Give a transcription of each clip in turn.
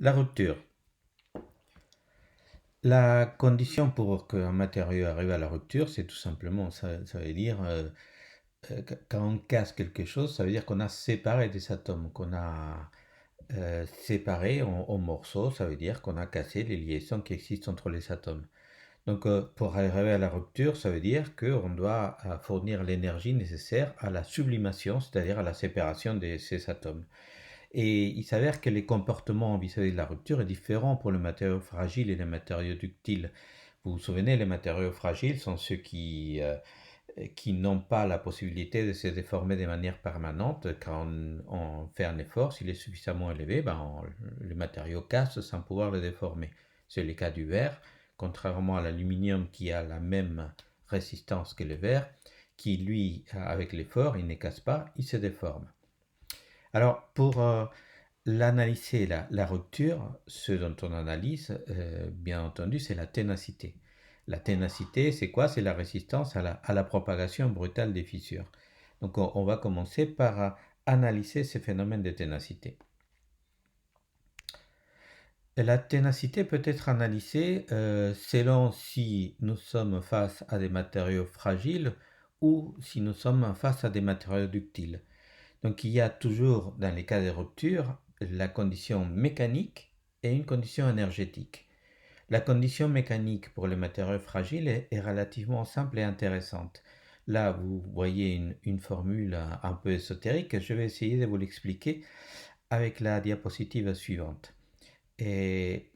La rupture. La condition pour qu'un matériau arrive à la rupture, c'est tout simplement, ça veut dire, quand on casse quelque chose, ça veut dire qu'on a séparé des atomes, qu'on a séparé en morceaux, ça veut dire qu'on a cassé les liaisons qui existent entre les atomes. Donc, pour arriver à la rupture, ça veut dire qu'on doit fournir l'énergie nécessaire à la sublimation, c'est-à-dire à la séparation de ces atomes. Et il s'avère que les comportements vis-à-vis de la rupture est différent pour le matériau fragile et les matériaux ductiles. Vous vous souvenez, les matériaux fragiles sont ceux qui n'ont pas la possibilité de se déformer de manière permanente. Quand on fait un effort, s'il est suffisamment élevé, le matériau casse sans pouvoir le déformer. C'est le cas du verre, contrairement à l'aluminium qui a la même résistance que le verre, qui lui, avec l'effort, il ne casse pas, il se déforme. Alors, pour l'analyser, la rupture, ce dont on analyse, bien entendu, c'est la ténacité. La ténacité, c'est quoi? C'est la résistance à la propagation brutale des fissures. Donc, on va commencer par analyser ces phénomènes de ténacité. La ténacité peut être analysée selon si nous sommes face à des matériaux fragiles ou si nous sommes face à des matériaux ductiles. Donc il y a toujours, dans les cas de rupture, la condition mécanique et une condition énergétique. La condition mécanique pour les matériaux fragiles est relativement simple et intéressante. Là, vous voyez une formule un peu ésotérique. Je vais essayer de vous l'expliquer avec la diapositive suivante. Et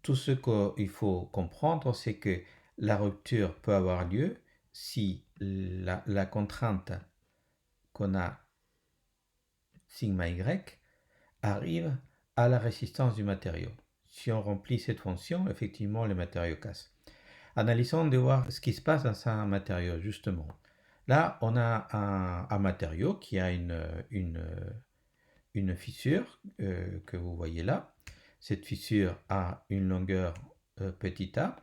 tout ce qu'il faut comprendre, c'est que la rupture peut avoir lieu si la contrainte qu'on a sigma y arrive à la résistance du matériau. Si on remplit cette fonction, effectivement, le matériau casse. Analysons de voir ce qui se passe dans un matériau, justement. Là, on a un matériau qui a une fissure que vous voyez là. Cette fissure a une longueur petit a.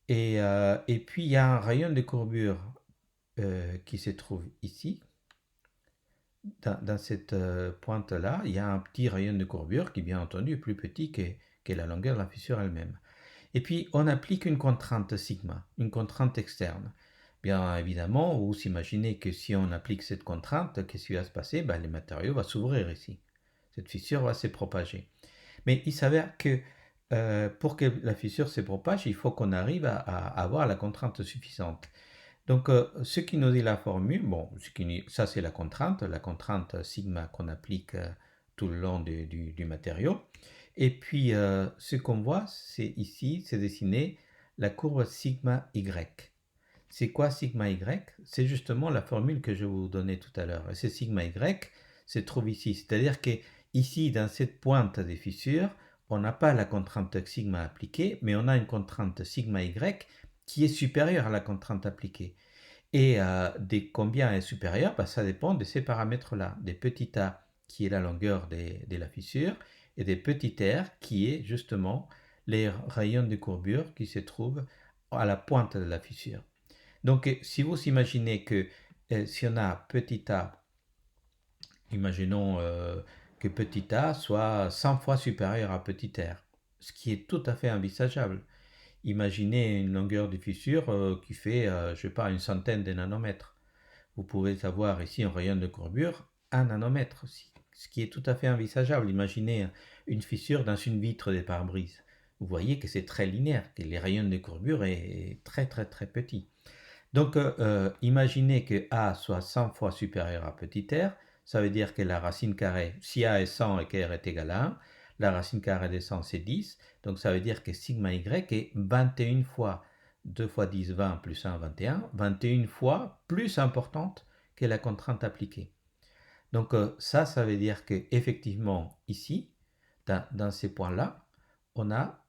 Et puis, il y a un rayon de courbure qui se trouve ici, dans cette pointe-là, il y a un petit rayon de courbure qui, bien entendu, est plus petit que la longueur de la fissure elle-même. Et puis, on applique une contrainte sigma, une contrainte externe. Bien évidemment, vous imaginez que si on applique cette contrainte, qu'est-ce qui va se passer? Le matériau va s'ouvrir ici. Cette fissure va se propager. Mais il s'avère que pour que la fissure se propage, il faut qu'on arrive à avoir la contrainte suffisante. Donc, ce qui nous dit la formule, bon, ça c'est la contrainte sigma qu'on applique tout le long du matériau. Et puis, ce qu'on voit, c'est ici, c'est dessiné la courbe sigma y. C'est quoi sigma y? C'est justement la formule que je vous donnais tout à l'heure. Et ce sigma y se trouve ici. C'est-à-dire que ici, dans cette pointe des fissures, on n'a pas la contrainte sigma appliquée, mais on a une contrainte sigma y qui est supérieure à la contrainte appliquée. Et de combien est supérieur? Ça dépend de ces paramètres-là, des petits a qui est la longueur de la fissure et des petits r qui est justement les rayons de courbure qui se trouvent à la pointe de la fissure. Donc si vous imaginez que si on a petit a, imaginons que petit a soit 100 fois supérieur à petit r, ce qui est tout à fait envisageable. Imaginez une longueur de fissure qui fait, je ne sais pas, une centaine de nanomètres. Vous pouvez avoir ici un rayon de courbure 1 nanomètre aussi, ce qui est tout à fait envisageable. Imaginez une fissure dans une vitre de pare-brise. Vous voyez que c'est très linéaire, que les rayons de courbure est très très très petit. Donc imaginez que A soit 100 fois supérieur à petit r, ça veut dire que la racine carrée, si A est 100 et que R est égal à 1, la racine carrée de 100 c'est 10, donc ça veut dire que sigma y est 21 fois 2 fois 10, 20 plus 1, 21, 21 fois plus importante que la contrainte appliquée. Donc ça veut dire qu'effectivement ici, dans ces points-là, on a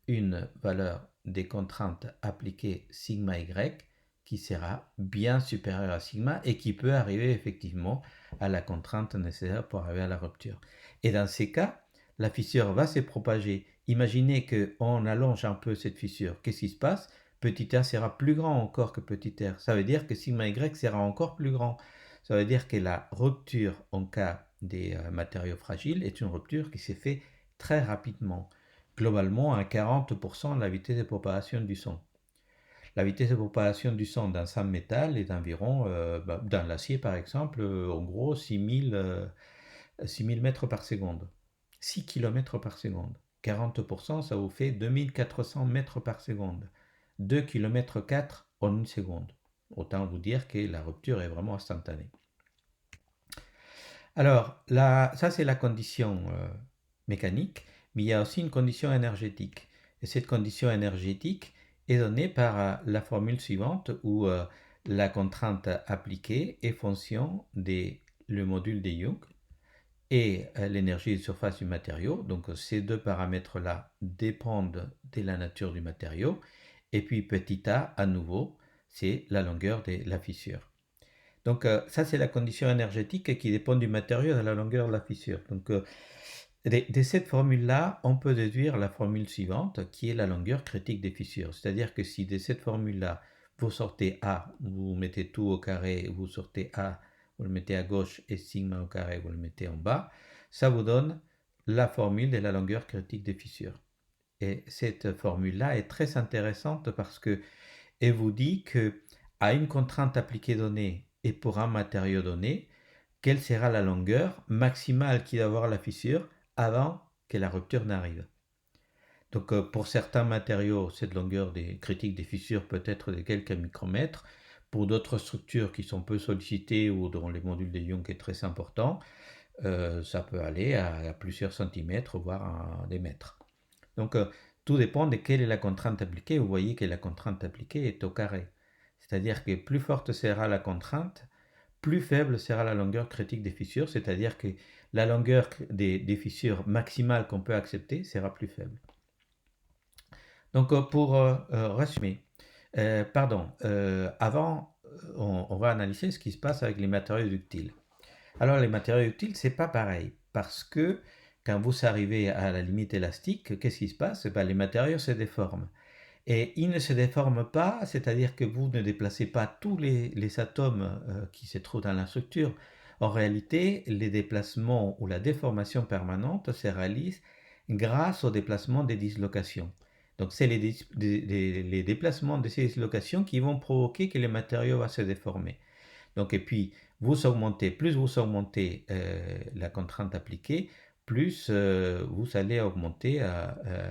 une valeur des contraintes appliquées sigma y qui sera bien supérieure à sigma et qui peut arriver effectivement à la contrainte nécessaire pour arriver à la rupture. Et dans ces cas, la fissure va se propager. Imaginez qu'on allonge un peu cette fissure. Qu'est-ce qui se passe? Petit r sera plus grand encore que petit r. Ça veut dire que sigma y sera encore plus grand. Ça veut dire que la rupture en cas des matériaux fragiles est une rupture qui s'est fait très rapidement, globalement à 40% de la vitesse de propagation du son. La vitesse de propagation du son dans un métal est d'environ, dans l'acier par exemple, en gros 6000 mètres par seconde. 6 km par seconde. 40%, ça vous fait 2400 mètres par seconde. 2 km 4 en une seconde. Autant vous dire que la rupture est vraiment instantanée. Alors, là, ça c'est la condition mécanique, mais il y a aussi une condition énergétique. Et cette condition énergétique est donnée par la formule suivante où la contrainte appliquée est fonction le module de Young et l'énergie de surface du matériau. Donc ces deux paramètres-là dépendent de la nature du matériau. Et puis petit a, à nouveau, c'est la longueur de la fissure. Donc ça, c'est la condition énergétique qui dépend du matériau et de la longueur de la fissure. Donc de cette formule-là, on peut déduire la formule suivante, qui est la longueur critique des fissures. C'est-à-dire que si de cette formule-là, vous sortez A, vous mettez tout au carré, vous sortez A, vous le mettez à gauche, et sigma au carré, vous le mettez en bas, ça vous donne la formule de la longueur critique des fissures. Et cette formule-là est très intéressante parce que elle vous dit que à une contrainte appliquée donnée et pour un matériau donné, quelle sera la longueur maximale qui doit avoir la fissure avant que la rupture n'arrive. Donc pour certains matériaux, cette longueur critique des fissures peut être de quelques micromètres. Pour d'autres structures qui sont peu sollicitées ou dont les modules de Young est très important, ça peut aller à plusieurs centimètres, voire à des mètres. Donc tout dépend de quelle est la contrainte appliquée. Vous voyez que la contrainte appliquée est au carré. C'est-à-dire que plus forte sera la contrainte, plus faible sera la longueur critique des fissures, c'est-à-dire que la longueur des fissures maximale qu'on peut accepter sera plus faible. Donc pour résumer, avant, on va analyser ce qui se passe avec les matériaux ductiles. Alors les matériaux ductiles, c'est pas pareil, parce que quand vous arrivez à la limite élastique, qu'est-ce qui se passe? Les matériaux se déforment. Et ils ne se déforment pas, c'est-à-dire que vous ne déplacez pas tous les atomes qui se trouvent dans la structure. En réalité, les déplacements ou la déformation permanente se réalisent grâce au déplacement des dislocations. Donc, c'est les déplacements de ces dislocations qui vont provoquer que les matériaux vont se déformer. Donc, et puis, plus vous augmentez la contrainte appliquée, plus vous allez augmenter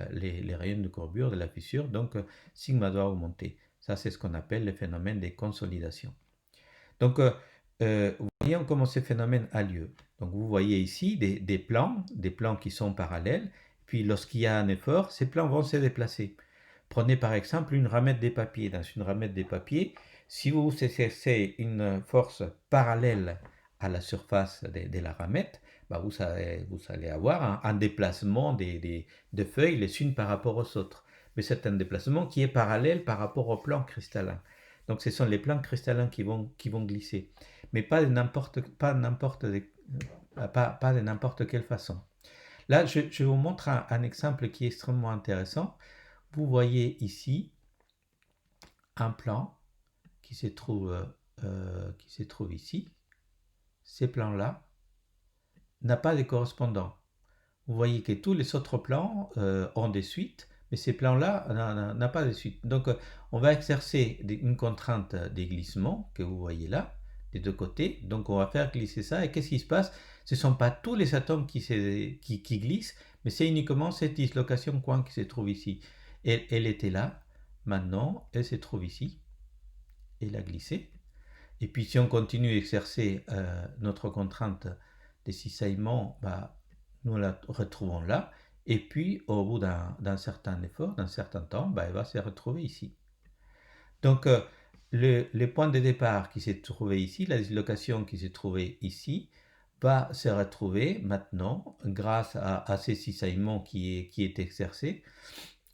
les rayons de courbure de la fissure, donc sigma doit augmenter. Ça, c'est ce qu'on appelle le phénomène de consolidation. Donc, voyons comment ce phénomène a lieu. Donc, vous voyez ici des plans qui sont parallèles, puis lorsqu'il y a un effort, ces plans vont se déplacer. Prenez par exemple une ramette des papiers. Dans une ramette des papiers, si vous exercez une force parallèle à la surface de la ramette, vous allez avoir un déplacement de feuilles les unes par rapport aux autres. Mais c'est un déplacement qui est parallèle par rapport aux plans cristallins. Donc ce sont les plans cristallins qui vont glisser, mais pas de n'importe quelle façon. Là, je vous montre un exemple qui est extrêmement intéressant. Vous voyez ici un plan qui se trouve ici. Ces plans-là n'a pas de correspondant. Vous voyez que tous les autres plans ont des suites, mais ces plans-là n'ont pas de suite. Donc on va exercer une contrainte de glissement que vous voyez là, des deux côtés. Donc on va faire glisser ça. Et qu'est-ce qui se passe? Ce ne sont pas tous les atomes qui glissent, mais c'est uniquement cette dislocation coin qui se trouve ici. Elle était là, maintenant elle se trouve ici. Elle a glissé. Et puis si on continue à exercer notre contrainte de cisaillement, nous la retrouvons là. Et puis au bout d'un certain effort, d'un certain temps, elle va se retrouver ici. Donc le point de départ qui s'est trouvé ici, la dislocation qui s'est trouvée ici, va se retrouver maintenant, grâce à ces cisaillements qui est exercé,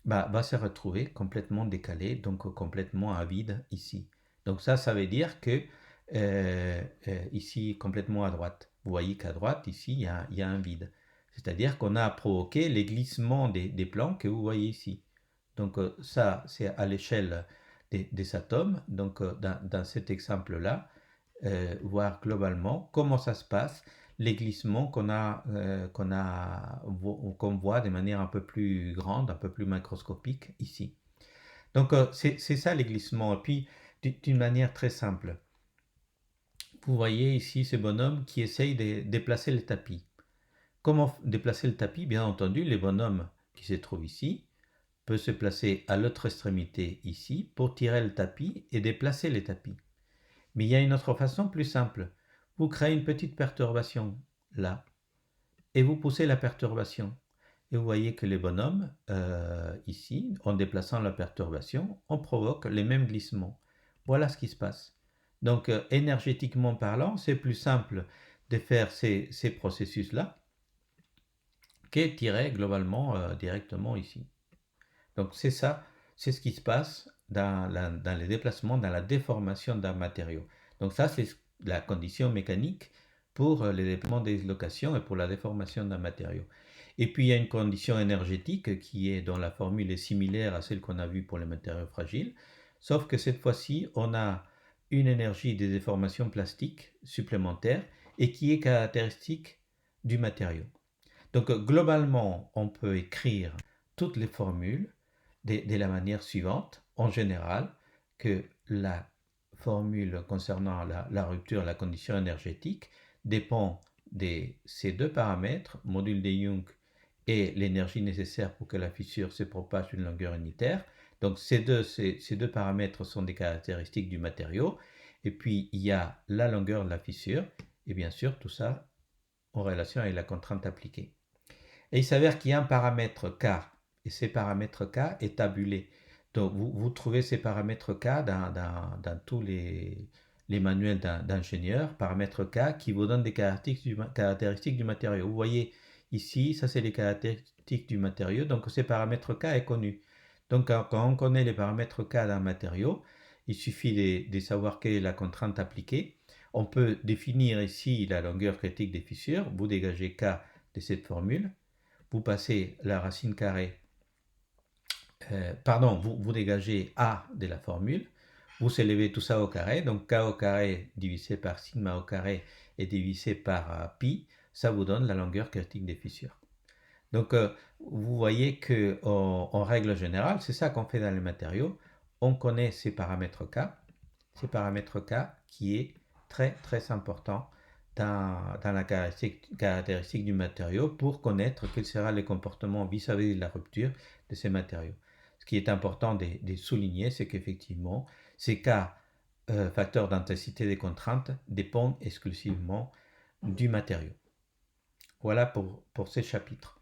va se retrouver complètement décalé, donc complètement à vide ici. Donc ça veut dire que ici, complètement à droite, vous voyez qu'à droite, ici, il y a un vide. C'est-à-dire qu'on a provoqué les glissements des plans que vous voyez ici. Donc ça, c'est à l'échelle des atomes. Donc dans cet exemple-là, voir globalement comment ça se passe. les glissements qu'on voit de manière un peu plus grande, un peu plus macroscopique ici. Donc c'est ça les glissements. Et puis d'une manière très simple, vous voyez ici ce bonhomme qui essaye de déplacer le tapis. Comment déplacer le tapis? Bien entendu, le bonhomme qui se trouve ici peut se placer à l'autre extrémité ici pour tirer le tapis et déplacer le tapis. Mais il y a une autre façon plus simple. Vous créez une petite perturbation là et vous poussez la perturbation. Et vous voyez que les bonhommes, ici, en déplaçant la perturbation, on provoque les mêmes glissements. Voilà ce qui se passe. Donc, énergétiquement parlant, c'est plus simple de faire ces processus-là qu'est tirer globalement directement ici. Donc, c'est ça, c'est ce qui se passe dans les déplacements, dans la déformation d'un matériau. Donc, ça, c'est la condition mécanique pour les déplacements des dislocations et pour la déformation d'un matériau. Et puis il y a une condition énergétique qui est dont la formule est similaire à celle qu'on a vue pour les matériaux fragiles, sauf que cette fois-ci on a une énergie des déformations plastiques supplémentaire et qui est caractéristique du matériau. Donc globalement on peut écrire toutes les formules de la manière suivante, en général, que la formule concernant la rupture, la condition énergétique, dépend de ces deux paramètres, module de Young et l'énergie nécessaire pour que la fissure se propage d'une longueur unitaire. Donc ces deux paramètres sont des caractéristiques du matériau. Et puis il y a la longueur de la fissure, et bien sûr tout ça en relation avec la contrainte appliquée. Et il s'avère qu'il y a un paramètre K, et ces paramètres K est tabulé. Donc vous trouvez ces paramètres K dans tous les manuels d'ingénieurs, paramètres K qui vous donnent des caractéristiques du matériau. Vous voyez ici, ça c'est les caractéristiques du matériau, donc ces paramètres K est connu. Donc quand on connaît les paramètres K d'un matériau, il suffit de savoir quelle est la contrainte appliquée. On peut définir ici la longueur critique des fissures, vous dégagez K de cette formule, vous passez la racine carrée, vous dégagez A de la formule, vous élevez tout ça au carré, donc K au carré divisé par sigma au carré et divisé par pi, ça vous donne la longueur critique des fissures. Donc vous voyez que en règle générale, c'est ça qu'on fait dans les matériaux, on connaît ces paramètres K qui est très très important dans la caractéristique du matériau pour connaître quel sera le comportement vis-à-vis de la rupture de ces matériaux. Ce qui est important de souligner, c'est qu'effectivement, ces cas facteurs d'intensité des contraintes dépendent exclusivement du matériau. Voilà pour ces chapitres.